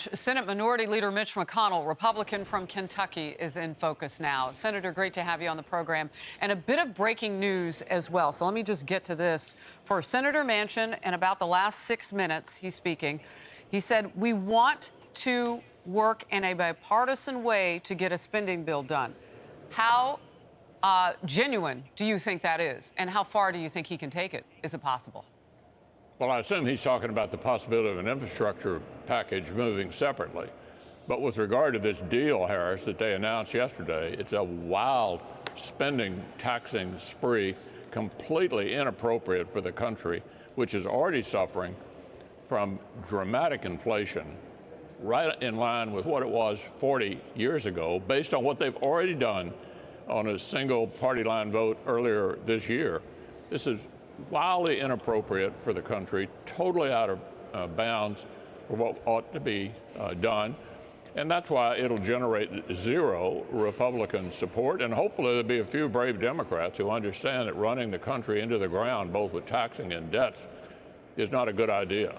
much. Senate Minority Leader Mitch McConnell, Republican from Kentucky, is in focus now. Senator, great to have you on the program. And a bit of breaking news as well. So let me just get to this. For Senator Manchin, in about the last 6 minutes he's speaking, he said, we want to work in a bipartisan way to get a spending bill done. How genuine do you think that is? And how far do you think he can take it? Is it possible? Well, I assume he's talking about the possibility of an infrastructure package moving separately. But with regard to this deal, Harris, that they announced yesterday, it's a wild spending, taxing spree, completely inappropriate for the country, which is already suffering from dramatic inflation, right in line with what it was 40 years ago, based on what they've already done on a single party line vote earlier this year. This is wildly inappropriate for the country, totally out of bounds for what ought to be done. And that's why it'll generate zero Republican support. And hopefully there'll be a few brave Democrats who understand that running the country into the ground, both with taxing and debts, is not a good idea.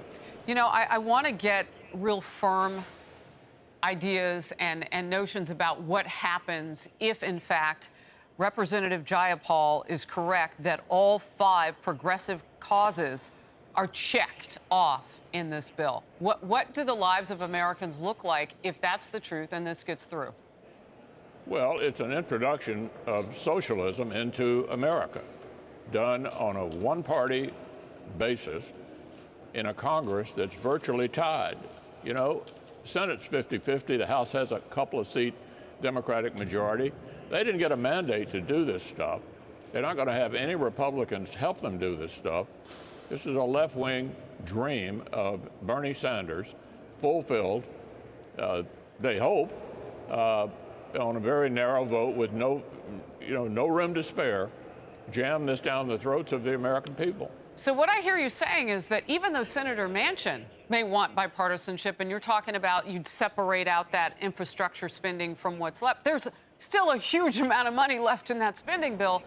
You know, I want to get real firm ideas and notions about what happens if, in fact, Representative Jayapal is correct that all 5 progressive causes are checked off in this bill. What do the lives of Americans look like if that's the truth and this gets through? Well, it's an introduction of socialism into America, done on a one-party basis in a Congress that's virtually tied. You know, the Senate's 50-50, the House has a couple of seat Democratic majority. They didn't get a mandate to do this stuff. They're not going to have any Republicans help them do this stuff. This is a left-wing dream of Bernie Sanders, fulfilled, they hope, on a very narrow vote with no room to spare, jam this down the throats of the American people. So what I hear you saying is that even though Senator Manchin may want bipartisanship, and you're talking about you'd separate out that infrastructure spending from what's left, there's still a huge amount of money left in that spending bill.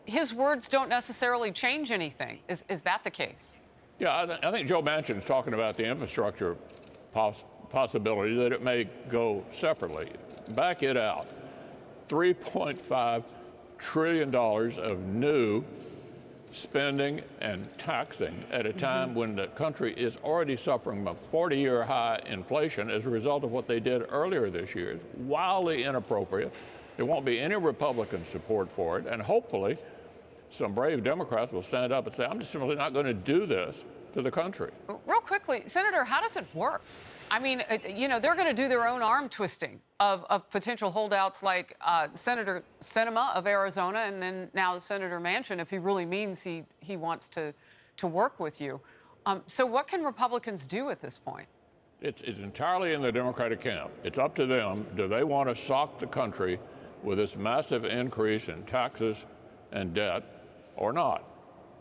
His words don't necessarily change anything. Is that the case? Yeah, I think Joe Manchin's talking about the infrastructure possibility that it may go separately. Back it out. $3.5 trillion of new spending and taxing at a time when the country is already suffering from 40-year high inflation as a result of what they did earlier this year. It's wildly inappropriate. There won't be any Republican support for it, and hopefully some brave Democrats will stand up and say, I'm just simply not going to do this to the country. Real quickly, Senator, how does it work? I mean, they're going to do their own arm twisting of potential holdouts like Senator Sinema of Arizona, and then now Senator Manchin, if he really means he wants to work with you. So what can Republicans do at this point? It's entirely in the Democratic camp. It's up to them. Do they want to sock the country with this massive increase in taxes and debt or not?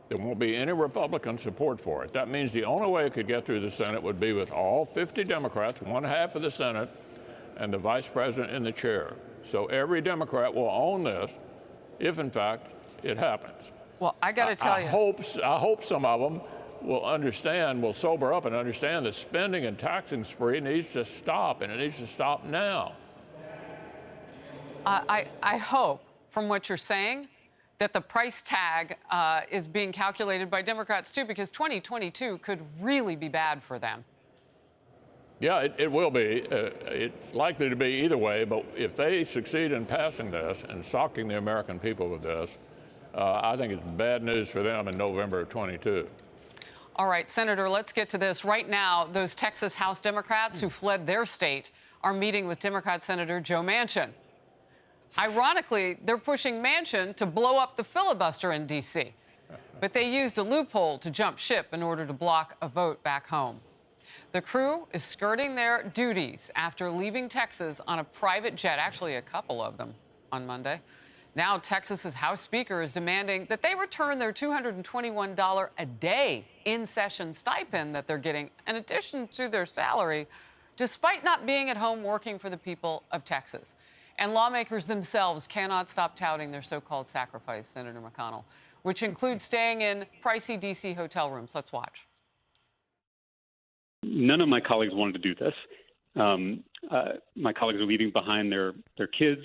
There won't be any Republican support for it. That means the only way it could get through the Senate would be with all 50 Democrats, 1/2 of the Senate, and the vice president in the chair. So every Democrat will own this if, in fact, it happens. Well, I got to tell you. I hope some of them will sober up and understand the spending and taxing spree needs to stop, and it needs to stop now. I hope, from what you're saying, that the price tag is being calculated by Democrats, too, because 2022 could really be bad for them. Yeah, it will be. It's likely to be either way, but if they succeed in passing this and socking the American people with this, I think it's bad news for them in November of 22. All right, Senator, let's get to this. Right now, those Texas House Democrats who fled their state are meeting with Democrat Senator Joe Manchin. Ironically, they're pushing Manchin to blow up the filibuster in D.C., but they used a loophole to jump ship in order to block a vote back home. The crew is skirting their duties after leaving Texas on a private jet, actually a couple of them, on Monday. Now Texas's House Speaker is demanding that they return their $221 a day in-session stipend that they're getting, in addition to their salary, despite not being at home working for the people of Texas. And lawmakers themselves cannot stop touting their so-called sacrifice, Senator McConnell, which includes staying in pricey D.C. hotel rooms. Let's watch. None of my colleagues wanted to do this. My colleagues are leaving behind their kids.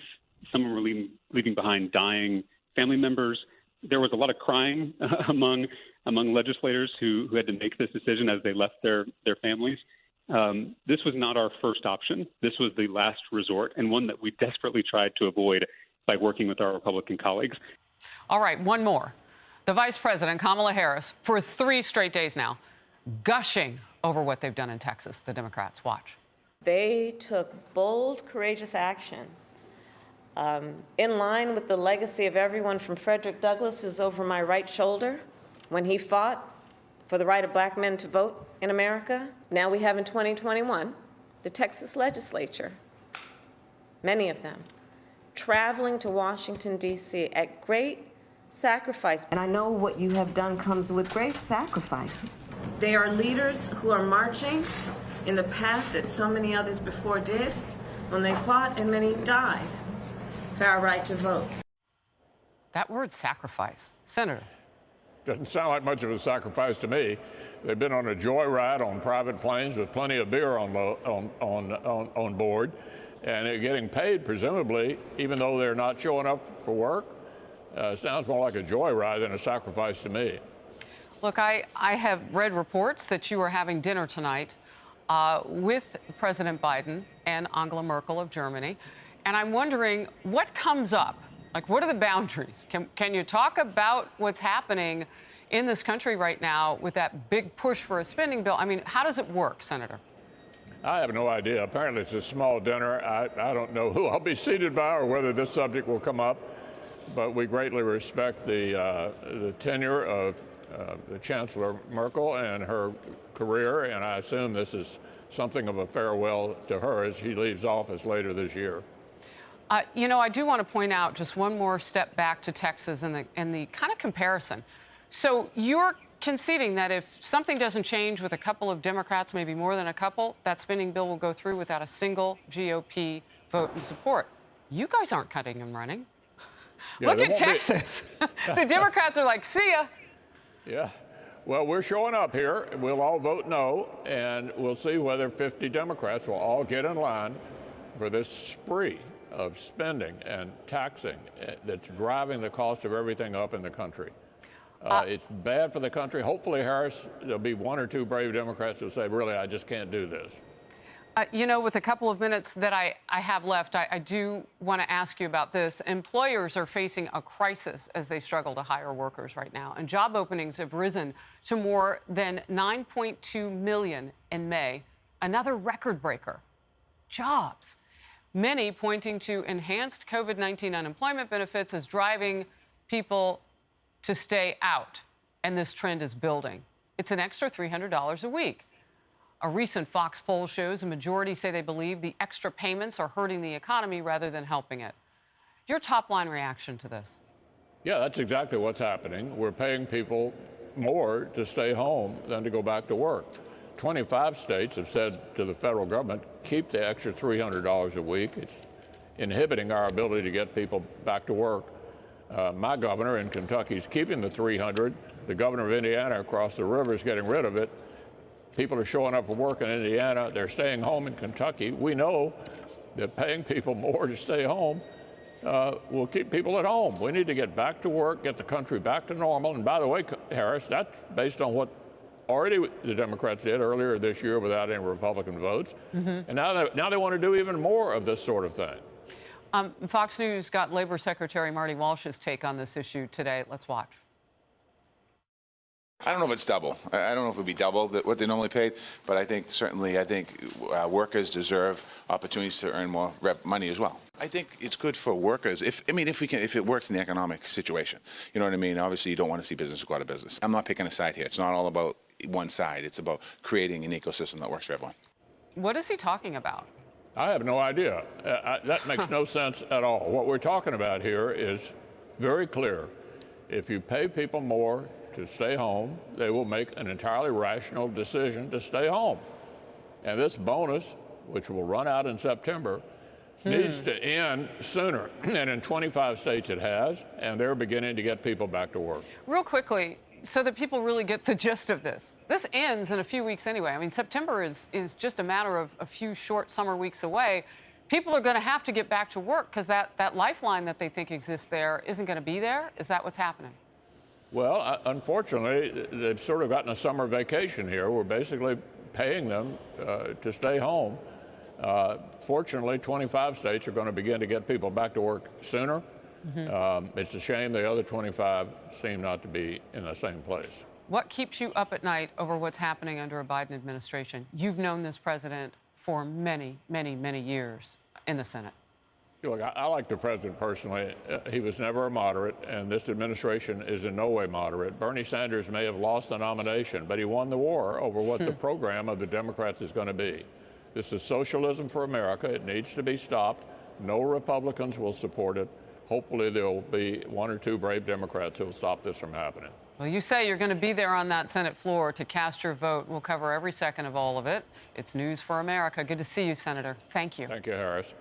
Some were leaving behind dying family members. There was a lot of crying among legislators who had to make this decision as they left their families. This was not our first option. This was the last resort, and one that we desperately tried to avoid by working with our Republican colleagues. All right, one more. The Vice President, Kamala Harris, for 3 straight days now, gushing over what they've done in Texas, the Democrats. Watch. They took bold, courageous action in line with the legacy of everyone from Frederick Douglass, who's over my right shoulder, when he fought for the right of black men to vote in America. Now we have in 2021, the Texas legislature, many of them, traveling to Washington, D.C. at great sacrifice. And I know what you have done comes with great sacrifice. They are leaders who are marching in the path that so many others before did when they fought and many died for our right to vote. That word sacrifice. Senator. Doesn't sound like much of a sacrifice to me. They've been on a joyride on private planes with plenty of beer on board, and they're getting paid, presumably, even though they're not showing up for work. Sounds more like a joyride than a sacrifice to me. Look, I have read reports that you are having dinner tonight with President Biden and Angela Merkel of Germany, and I'm wondering what comes up. Like, what are the boundaries? Can you talk about what's happening in this country right now with that big push for a spending bill? I mean, how does it work, Senator? I have no idea. Apparently, it's a small dinner. I don't know who I'll be seated by or whether this subject will come up, but we greatly respect the tenure of the Chancellor Merkel and her career, and I assume this is something of a farewell to her as she leaves office later this year. You know, I do want to point out just one more step back to Texas and the kind of comparison. So you're conceding that if something doesn't change with a couple of Democrats, maybe more than a couple, that spending bill will go through without a single GOP vote in support. You guys aren't cutting and running. Yeah, look at Texas. The Democrats are like, see ya. Yeah. Well, we're showing up here. We'll all vote no, and we'll see whether 50 Democrats will all get in line for this spree of spending and taxing that's driving the cost of everything up in the country. It's bad for the country. Hopefully, Harris, there'll be 1 or 2 brave Democrats who say, really, I just can't do this. You know, with a couple of minutes that I have left, I do want to ask you about this. Employers are facing a crisis as they struggle to hire workers right now, and job openings have risen to more than 9.2 million in May, another record breaker. Jobs. Many pointing to enhanced COVID-19 unemployment benefits as driving people to stay out, and this trend is building. It's an extra $300 a week. A recent Fox poll shows a majority say they believe the extra payments are hurting the economy rather than helping it. Your top-line reaction to this? Yeah, that's exactly what's happening. We're paying people more to stay home than to go back to work. 25 states have said to the federal government, keep the extra $300 a week. It's inhibiting our ability to get people back to work. My governor in Kentucky is keeping the $300. The governor of Indiana across the river is getting rid of it. People are showing up for work in Indiana. They're staying home in Kentucky. We know that paying people more to stay home will keep people at home. We need to get back to work, get the country back to normal. And by the way, Harris, that's based on what already the Democrats did earlier this year without any Republican votes. Mm-hmm. And now they want to do even more of this sort of thing. Fox News got Labor Secretary Marty Walsh's take on this issue today. Let's watch. I don't know if it's double. I don't know if it would be double what they normally paid, but I think workers deserve opportunities to earn more money as well. I think it's good for workers if it works in the economic situation. You know what I mean? Obviously, you don't want to see business go out of business. I'm not picking a side here. It's not all about one side. It's about creating an ecosystem that works for everyone. What is he talking about? I have no idea. That makes no sense at all. What we're talking about here is very clear. If you pay people more to stay home, they will make an entirely rational decision to stay home. And this bonus, which will run out in September, needs to end sooner. And in 25 states it has, and they're beginning to get people back to work. Real quickly, so that people really get the gist of this. This ends in a few weeks anyway. I mean, September is just a matter of a few short summer weeks away. People are going to have to get back to work because that lifeline that they think exists there isn't going to be there. Is that what's happening? Well, unfortunately, they've sort of gotten a summer vacation here. We're basically paying them to stay home. Fortunately, 25 states are going to begin to get people back to work sooner. It's a shame the other 25 seem not to be in the same place. What keeps you up at night over what's happening under a Biden administration? You've known this president for many, many, many years in the Senate. Look, I like the president personally. He was never a moderate, and this administration is in no way moderate. Bernie Sanders may have lost the nomination, but he won the war over what the program of the Democrats is going to be. This is socialism for America. It needs to be stopped. No Republicans will support it. Hopefully there will be one or two brave Democrats who will stop this from happening. Well, you say you're going to be there on that Senate floor to cast your vote. We'll cover every second of all of it. It's News for America. Good to see you, Senator. Thank you. Thank you, Harris.